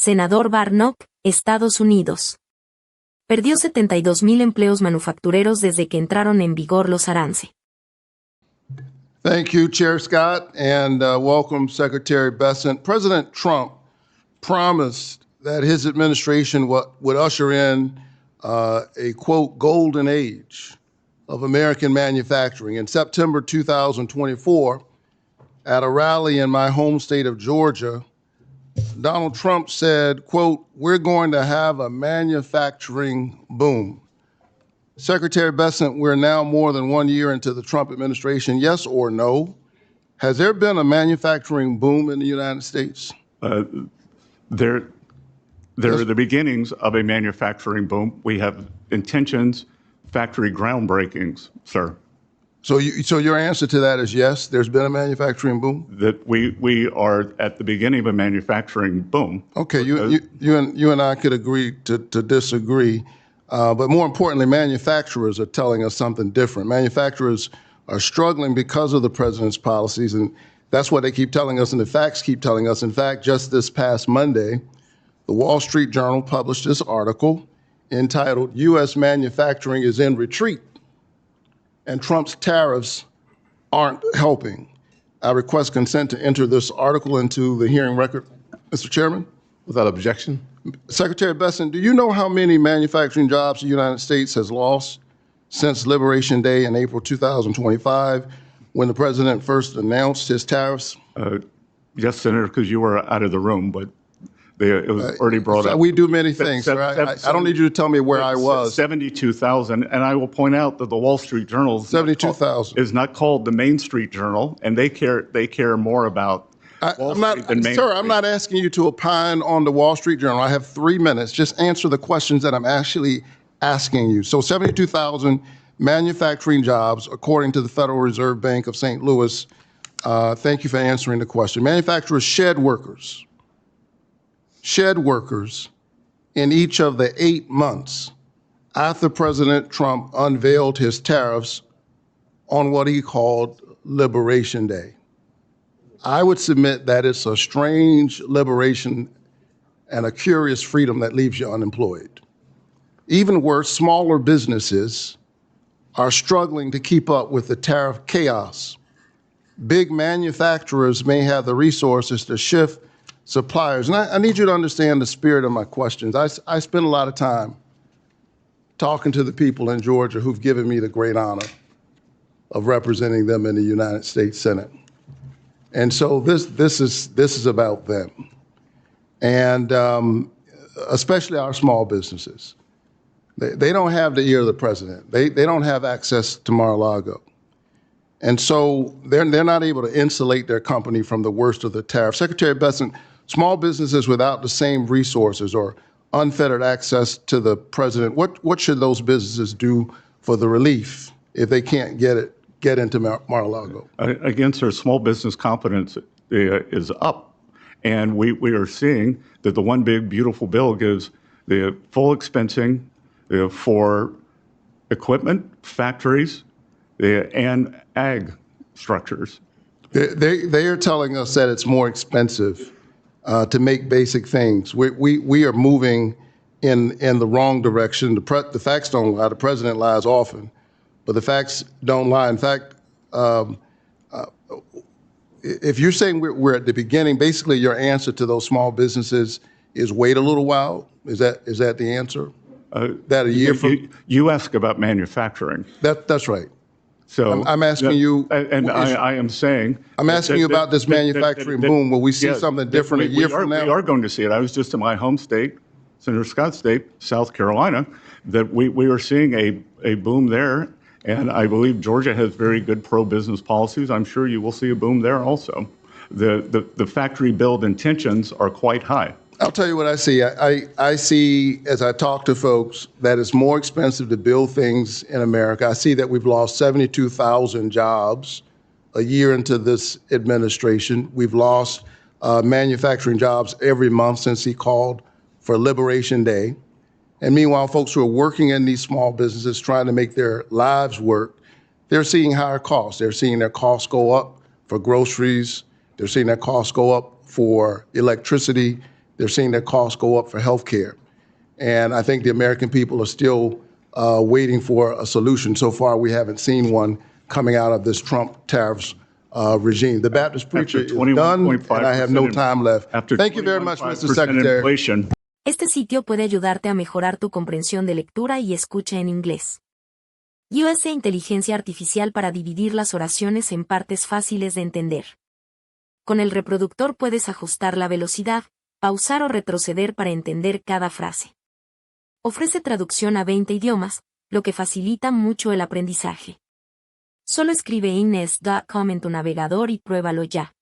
Senador Warnock, Estados Unidos. Perdió 72,000 empleos manufactureros desde que entraron en vigor los arance. Thank you, Chair Scott, and welcome, Secretary Besant. President Trump promised that his administration would usher in a, quote, golden age of American manufacturing. In September 2024, at a rally in my home state of Georgia, Donald Trump said, quote, "We're going to have a manufacturing boom." Secretary Besant, we're now more than 1 year into the Trump administration. Yes or no? Has there been a manufacturing boom in the United States? There are the beginnings of a manufacturing boom. We have intentions, factory groundbreakings, sir. So your answer to that is yes, there's been a manufacturing boom? That we are at the beginning of a manufacturing boom. Okay, you and I could agree to disagree. But more importantly, manufacturers are telling us something different. Manufacturers are struggling because of the president's policies, and that's what they keep telling us, and the facts keep telling us. In fact, just this past Monday, the Wall Street Journal published this article entitled, "U.S. Manufacturing is in Retreat, and Trump's tariffs aren't helping." I request consent to enter this article into the hearing record. Mr. Chairman? Without objection. Secretary Besant, do you know how many manufacturing jobs the United States has lost since Liberation Day in April 2025, when the president first announced his tariffs? Yes, Senator, because you were out of the room, but it was already brought up. We do many things, sir. I don't need you to tell me where I was. 72,000, and I will point out that the Wall Street Journal 72,000 is not called the Main Street Journal, and they care more about Wall Street than Main Sir, Street. I'm not asking you to opine on the Wall Street Journal. I have 3 minutes. Just answer the questions that I'm actually asking you. So 72,000 manufacturing jobs, according to the Federal Reserve Bank of St. Louis. Thank you for answering the question. Manufacturers shed workers in each of the 8 months after President Trump unveiled his tariffs on what he called Liberation Day. I would submit that it's a strange liberation and a curious freedom that leaves you unemployed. Even worse, smaller businesses are struggling to keep up with the tariff chaos. Big manufacturers may have the resources to shift suppliers. And I need you to understand the spirit of my questions. I spend a lot of time talking to the people in Georgia who've given me the great honor of representing them in the United States Senate. And so this is about them, and especially our small businesses. They don't have the ear of the president. They don't have access to Mar-a-Lago. And so they're not able to insulate their company from the worst of the tariff. Secretary Besant, small businesses without the same resources or unfettered access to the president, what should those businesses do for the relief if they can't get into Mar-a-Lago? Again, sir, small business confidence is up. And we are seeing that the One Big Beautiful Bill gives the full expensing for equipment, factories, and ag structures. They are telling us that it's more expensive to make basic things. We are moving in the wrong direction. The facts don't lie. The president lies often, but the facts don't lie. In fact, if you're saying we're at the beginning, basically your answer to those small businesses is wait a little while. Is that the answer? That a year from you ask about manufacturing. That's right. So I'm asking you, and I am saying I'm asking you about this manufacturing boom. Will we see something different a year from now? We are going to see it. I was just in my home state, Senator Scott's state, South Carolina, that we are seeing a boom there. And I believe Georgia has very good pro-business policies. I'm sure you will see a boom there also. The factory build intentions are quite high. I'll tell you what I see. I see, as I talk to folks, that it's more expensive to build things in America. I see that we've lost 72,000 jobs a year into this administration. We've lost manufacturing jobs every month since he called for Liberation Day. And meanwhile, folks who are working in these small businesses trying to make their lives work, they're seeing higher costs. They're seeing their costs go up for groceries. They're seeing their costs go up for electricity. They're seeing their costs go up for healthcare. And I think the American people are still waiting for a solution. So far, we haven't seen one coming out of this Trump tariffs regime. The Baptist preacher is done, and I have no time left. Thank you very much, Mr. Secretary. Inflation. Este sitio puede ayudarte a mejorar tu comprensión de lectura y escucha en inglés. USA Inteligencia Artificial para dividir las oraciones en partes fáciles de entender. Con el reproductor puedes ajustar la velocidad, pausar o retroceder para entender cada frase. Ofrece traducción a 20 idiomas, lo que facilita mucho el aprendizaje. Solo escribe inglés.com en tu navegador y pruébalo ya.